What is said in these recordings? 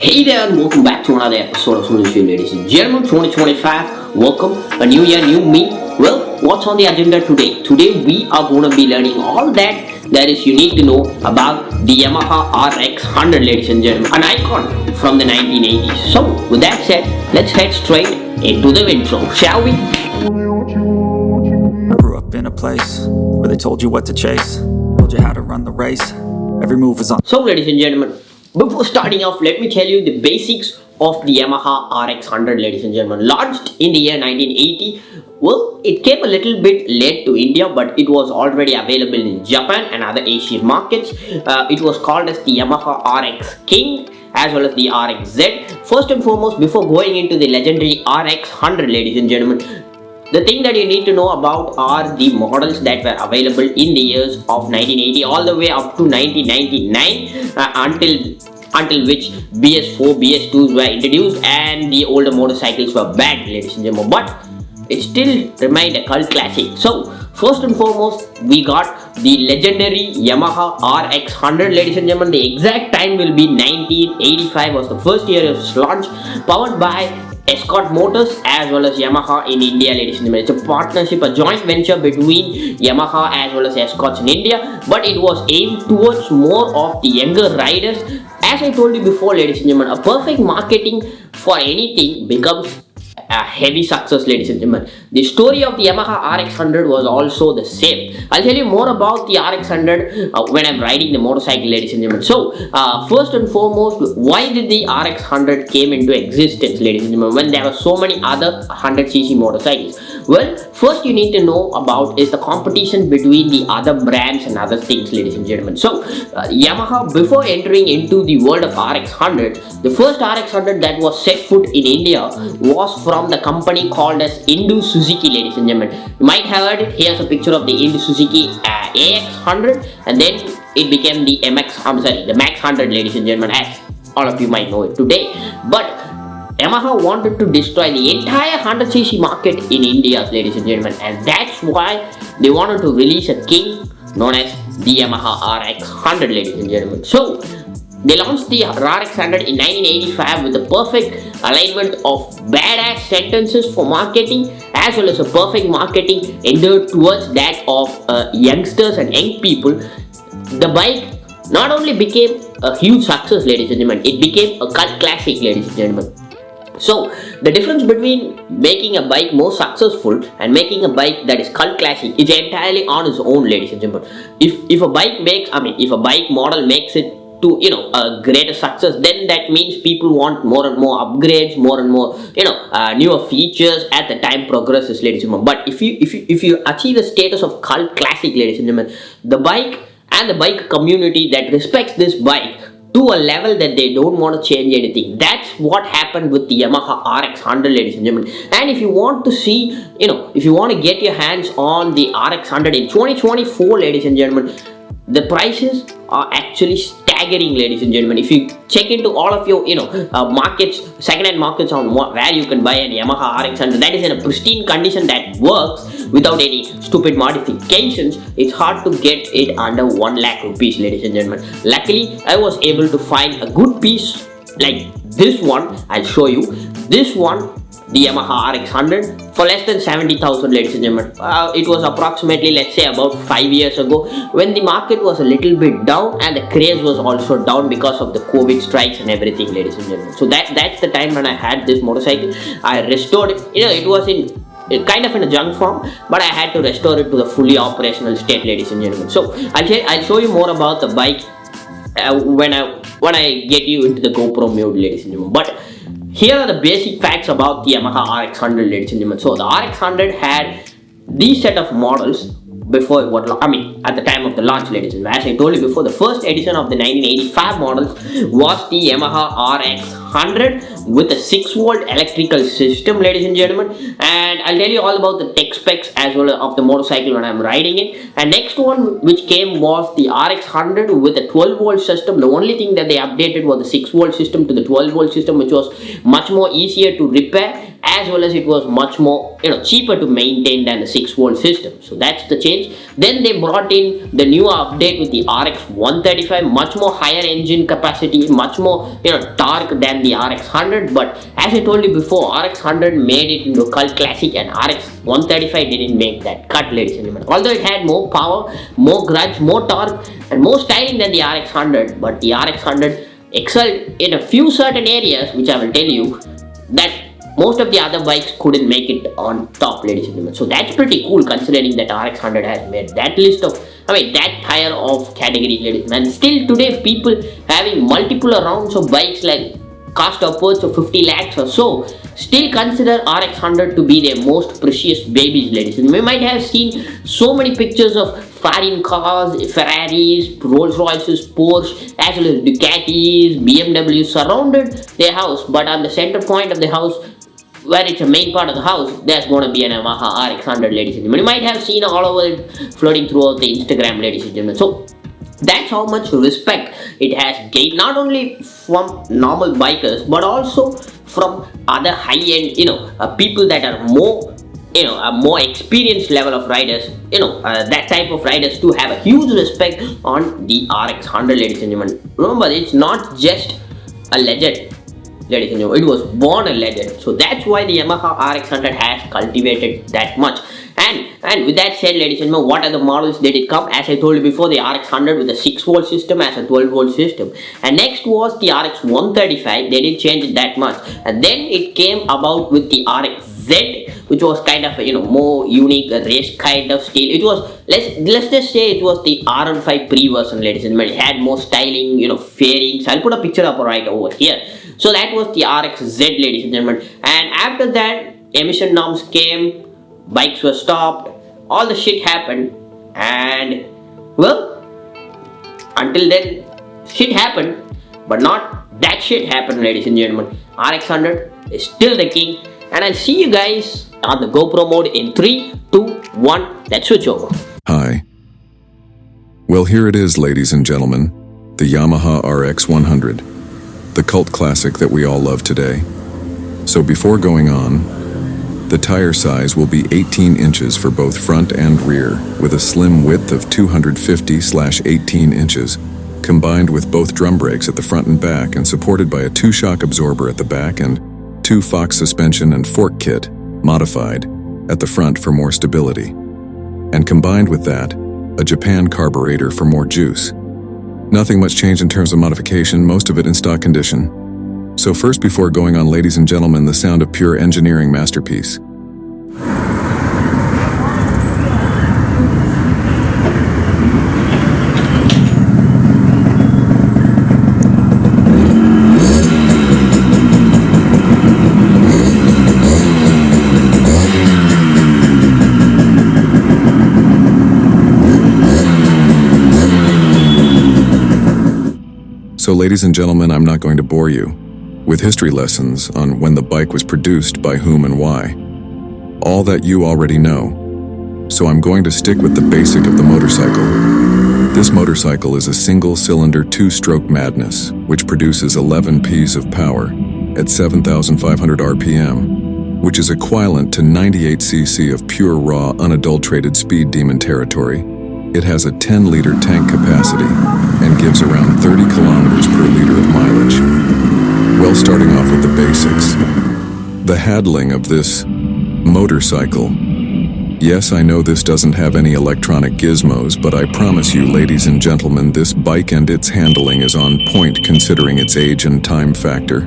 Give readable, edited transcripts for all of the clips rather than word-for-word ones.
Hey there and welcome back to another episode of SUNIL, ladies and gentlemen. 2025, welcome, a new year, new me. Well, what's on the agenda today? Today we are going to be learning all that is you need to know about the Yamaha RX 100, ladies and gentlemen, an icon from the 1980s. So, with that said, let's head straight into the intro, shall we? I grew up in a place where they told you what to chase, told you how to run the race. Every move was on. So, ladies and gentlemen, before starting off, let me tell you the basics of the Yamaha RX 100, ladies and gentlemen. Launched in the year 1980, well, it came a little bit late to India, but it was already available in Japan and other Asian markets. It was called as the Yamaha RX King as well as the RX Z. First and foremost, before going into the legendary RX 100, ladies and gentlemen, the thing that you need to know about are the models that were available in the years of 1980 all the way up to 1999 until which BS4, BS2s were introduced and the older motorcycles were banned, ladies and gentlemen. But it still remained a cult classic. So, first and foremost, we got the legendary Yamaha RX 100, ladies and gentlemen. The exact time will be 1985 was the first year of its launch, powered by Escort Motors as well as Yamaha in India, ladies and gentlemen. It's a partnership, a joint venture between Yamaha as well as Escorts in India, but it was aimed towards more of the younger riders. As I told you before, ladies and gentlemen, a perfect marketing for anything becomes a heavy success, ladies and gentlemen. The story of the Yamaha RX 100 was also the same. I'll tell you more about the RX 100 when I'm riding the motorcycle, ladies and gentlemen. So, first and foremost, why did the RX 100 came into existence, ladies and gentlemen, when there were so many other 100cc motorcycles? Well, first you need to know about is the competition between the other brands and other things, ladies and gentlemen. So, Yamaha, before entering into the world of RX 100, the first RX 100 that was set foot in India was from the company called as Indu Suzuki, ladies and gentlemen. You might have heard it. Here's a picture of the Indu Suzuki AX 100, and then it became the the Max 100, ladies and gentlemen, as all of you might know it today. But Yamaha wanted to destroy the entire 100cc market in India, ladies and gentlemen, and that's why they wanted to release a king known as the Yamaha RX 100, ladies and gentlemen. So, they launched the RX 100 in 1985 with the perfect alignment of badass sentences for marketing as well as a perfect marketing endeavored towards that of youngsters and young people. The bike not only became a huge success, ladies and gentlemen, it became a cult classic, ladies and gentlemen. So, the difference between making a bike more successful and making a bike that is cult classic is entirely on its own, ladies and gentlemen. If a bike model makes it to a greater success, then that means people want more and more upgrades, more and more newer features as the time progresses, ladies and gentlemen. But if you achieve the status of cult classic, ladies and gentlemen, the bike and the bike community that respects this bike to a level that they don't want to change anything. That's what happened with the Yamaha RX 100, ladies and gentlemen. And if you want to see, if you want to get your hands on the RX 100 in 2024, ladies and gentlemen, the prices are actually staggering, ladies and gentlemen. If you check into all of your markets, second-hand markets on where you can buy an Yamaha RX 100 that is in a pristine condition that works without any stupid modifications, it's hard to get it under 1 lakh rupees, ladies and gentlemen. Luckily, I was able to find a good piece like this one. I'll show you this one, the Yamaha RX 100, for less than 70,000, ladies and gentlemen. It was approximately, let's say, about 5 years ago when the market was a little bit down and the craze was also down because of the COVID strikes and everything, ladies and gentlemen. So that's the time when I had this motorcycle. I restored it. It was kind of in a junk form, but I had to restore it to the fully operational state, ladies and gentlemen. So I'll show you more about the bike when I get you into the GoPro mode, ladies and gentlemen. But here are the basic facts about the Yamaha RX 100, ladies and gentlemen. So the RX 100 had these set of models before at the time of the launch, ladies and gentlemen. As I told you before, the first edition of the 1985 models was the Yamaha RX 100 with a 6-volt electrical system, ladies and gentlemen. And I'll tell you all about the tech specs as well of the motorcycle when I'm riding it. And next one which came was the RX 100 with a 12-volt system. The only thing that they updated was the 6-volt system to the 12-volt system, which was much more easier to repair as well as it was much more cheaper to maintain than the 6-volt system. So that's the change. Then they brought in the new update with the RX 135, much more higher engine capacity, much more torque than the RX 100. But as I told you before, RX 100 made it into a cult classic, and RX 135 didn't make that cut, ladies and gentlemen. Although it had more power, more grudge, more torque, and more styling than the RX 100, but the RX 100 excelled in a few certain areas, which I will tell you, that most of the other bikes couldn't make it on top, ladies and gentlemen. So that's pretty cool, considering that RX 100 has made that list of, that higher of categories, ladies and gentlemen. Still today, people having multiple rounds of bikes like cost upwards of 50 lakhs or so still consider RX 100 to be their most precious babies, ladies and gentlemen. We might have seen so many pictures of foreign cars, Ferraris, Rolls Royces, Porsche, as well as Ducatis, BMWs surrounded their house, but on the center point of the house, where it's a main part of the house, there's going to be an Yamaha RX 100, ladies and gentlemen. You might have seen all over it floating throughout the Instagram, ladies and gentlemen. So that's how much respect it has gained, not only from normal bikers, but also from other high-end, people that are more, a more experienced level of riders, that type of riders to have a huge respect on the RX 100, ladies and gentlemen. Remember, it's not just a legend, ladies and gentlemen, it was born a legend. So that's why the Yamaha RX 100 has cultivated that much. And with that said, ladies and gentlemen, what are the models that it come? As I told you before, the RX 100 with a 6-volt system as a 12-volt system. And next was the RX 135. They didn't change it that much. And then it came about with the RX Z, which was kind of a, more unique, race kind of style. It was, let's just say it was the R15 pre version, ladies and gentlemen. It had more styling, fairings. I'll put a picture up right over here. So that was the RX Z, ladies and gentlemen. And after that, emission norms came, bikes were stopped, all the shit happened, and well, until then, shit happened, but not that shit happened, ladies and gentlemen. RX 100 is still the king, and I'll see you guys on the GoPro mode in 3, 2, 1, let's switch over. Hi. Well, here it is, ladies and gentlemen, the Yamaha RX 100, the cult classic that we all love today. So before going on, the tire size will be 18 inches for both front and rear, with a slim width of 250/18 inches, combined with both drum brakes at the front and back, and supported by a 2-shock absorber at the back and 2 Fox suspension and fork kit, modified, at the front for more stability. And combined with that, a Japan carburetor for more juice. Nothing much changed in terms of modification, most of it in stock condition. So first, before going on, ladies and gentlemen, the sound of pure engineering masterpiece. So ladies and gentlemen, I'm not going to bore you with history lessons on when the bike was produced, by whom and why. All that you already know. So I'm going to stick with the basic of the motorcycle. This motorcycle is a single-cylinder 2-stroke madness, which produces 11 Ps of power at 7,500 RPM, which is equivalent to 98 cc of pure raw unadulterated speed demon territory. It has a 10-liter tank capacity and gives around 30 kilometers per liter of mileage. Well, starting off with the basics. The handling of this motorcycle. Yes, I know this doesn't have any electronic gizmos, but I promise you, ladies and gentlemen, this bike and its handling is on point considering its age and time factor.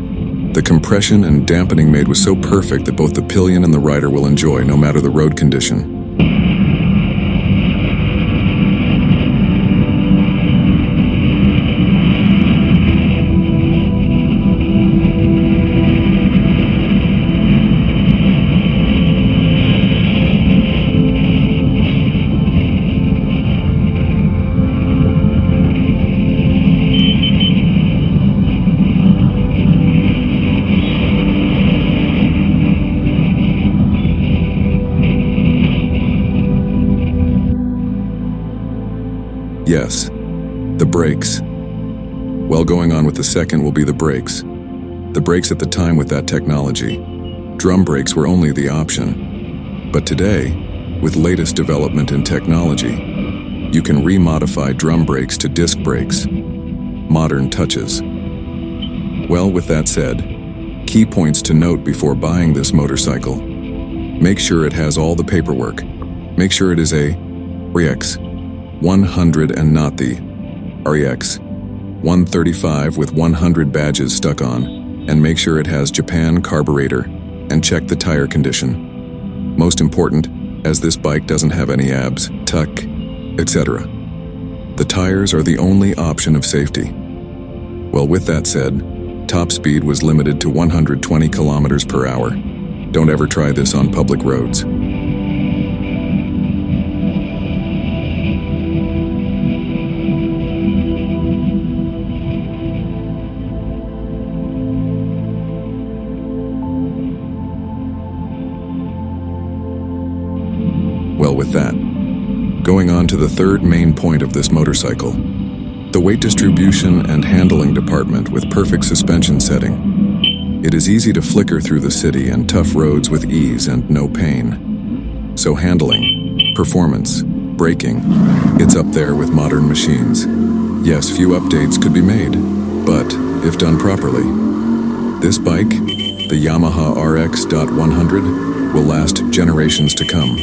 The compression and dampening made was so perfect that both the pillion and the rider will enjoy, no matter the road condition. Yes, the brakes. Well, going on with the second will be the brakes. The brakes at the time with that technology drum brakes were only the option. But today, with latest development in technology, you can remodify drum brakes to disc brakes. Modern touches. Well, with that said, key points to note before buying this motorcycle. Make sure it has all the paperwork. Make sure it is a REX 100 and not the REX 135 with 100 badges stuck on, and make sure it has Japan carburetor, and check the tire condition. Most important, as this bike doesn't have any abs, tuck, etc. The tires are the only option of safety. Well, with that said, top speed was limited to 120 kilometers per hour. Don't ever try this on public roads. Well, with that, going on to the third main point of this motorcycle, the weight distribution and handling department with perfect suspension setting. It is easy to flicker through the city and tough roads with ease and no pain. So handling, performance, braking, it's up there with modern machines. Yes, few updates could be made, but if done properly, this bike, the Yamaha RX.100, will last generations to come.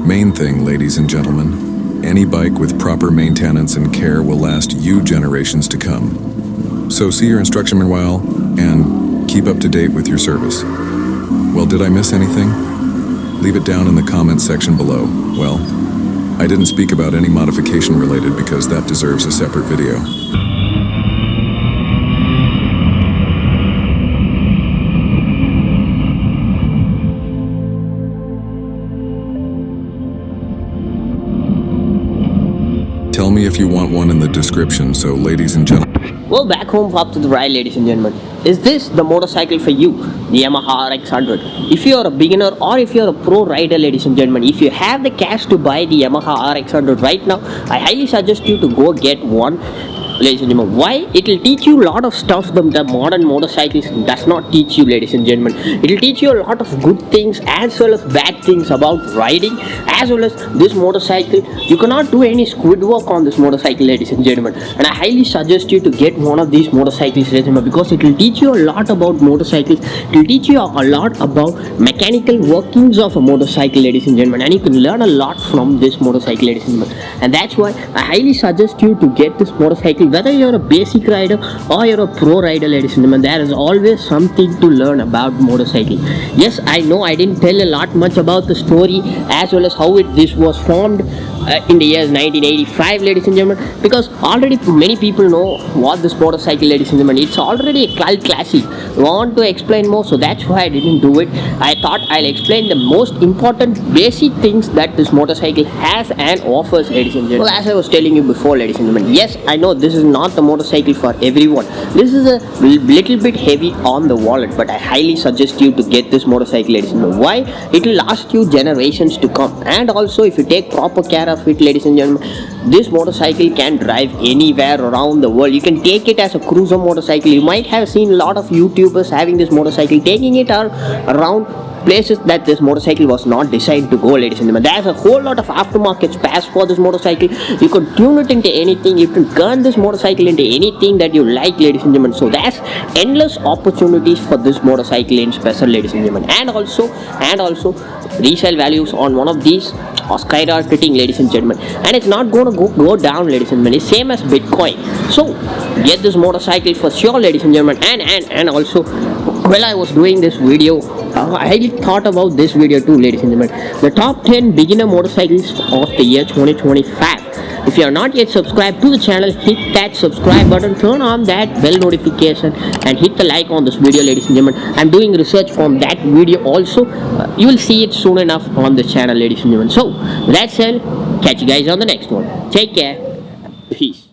Main thing, ladies and gentlemen, any bike with proper maintenance and care will last you generations to come. So see your instruction manual and keep up to date with your service. Well, did I miss anything? Leave it down in the comments section below. Well, I didn't speak about any modification related because that deserves a separate video. Tell me if you want one in the description, so ladies and gentlemen. Well, back home up to the ride, ladies and gentlemen. Is this the motorcycle for you? The Yamaha RX100. If you are a beginner or if you are a pro rider, ladies and gentlemen, if you have the cash to buy the Yamaha RX100 right now, I highly suggest you to go get one. Ladies and gentlemen, why? It will teach you a lot of stuff that the modern motorcycles does not teach you, ladies and gentlemen. It will teach you a lot of good things as well as bad things about riding, as well as this motorcycle. You cannot do any squid work on this motorcycle, ladies and gentlemen. And I highly suggest you to get one of these motorcycles, ladies and gentlemen, because it will teach you a lot about motorcycles. It will teach you a lot about mechanical workings of a motorcycle, ladies and gentlemen. And you can learn a lot from this motorcycle, ladies and gentlemen. And that's why I highly suggest you to get this motorcycle. Whether you're a basic rider or you're a pro rider, ladies and gentlemen, there is always something to learn about motorcycle. Yes, I know I didn't tell a lot much about the story as well as how this was formed in the years 1985, ladies and gentlemen, because already many people know what this motorcycle, ladies and gentlemen. It's already a cult classic. I want to explain more, so that's why I didn't do it. I thought I'll explain the most important basic things that this motorcycle has and offers, ladies and gentlemen. Well, as I was telling you before, ladies and gentlemen, yes, I know this is not the motorcycle for everyone. This is a little bit heavy on the wallet, but I highly suggest you to get this motorcycle, ladies and gentlemen. Why? It will last you generations to come. And also, if you take proper care of it, ladies and gentlemen, this motorcycle can drive anywhere around the world. You can take it as a cruiser motorcycle. You might have seen a lot of YouTubers having this motorcycle, taking it around places that this motorcycle was not designed to go, ladies and gentlemen. There's a whole lot of aftermarket spares for this motorcycle. You can tune it into anything. You can turn this motorcycle into anything that you like, ladies and gentlemen. So there's endless opportunities for this motorcycle in special, ladies and gentlemen. And also resale values on one of these are skyrocketing, ladies and gentlemen, and it's not going to go down, ladies and gentlemen. It's same as Bitcoin. So get this motorcycle for sure, ladies and gentlemen. And also, while I was doing this video, I highly thought about this video too, ladies and gentlemen. The top 10 beginner motorcycles of the year 2025. If you are not yet subscribed to the channel, hit that subscribe button, turn on that bell notification, and hit the like on this video, ladies and gentlemen. I'm doing research from that video also. You will see it soon enough on the channel, ladies and gentlemen. So, with that said, catch you guys on the next one. Take care. Peace.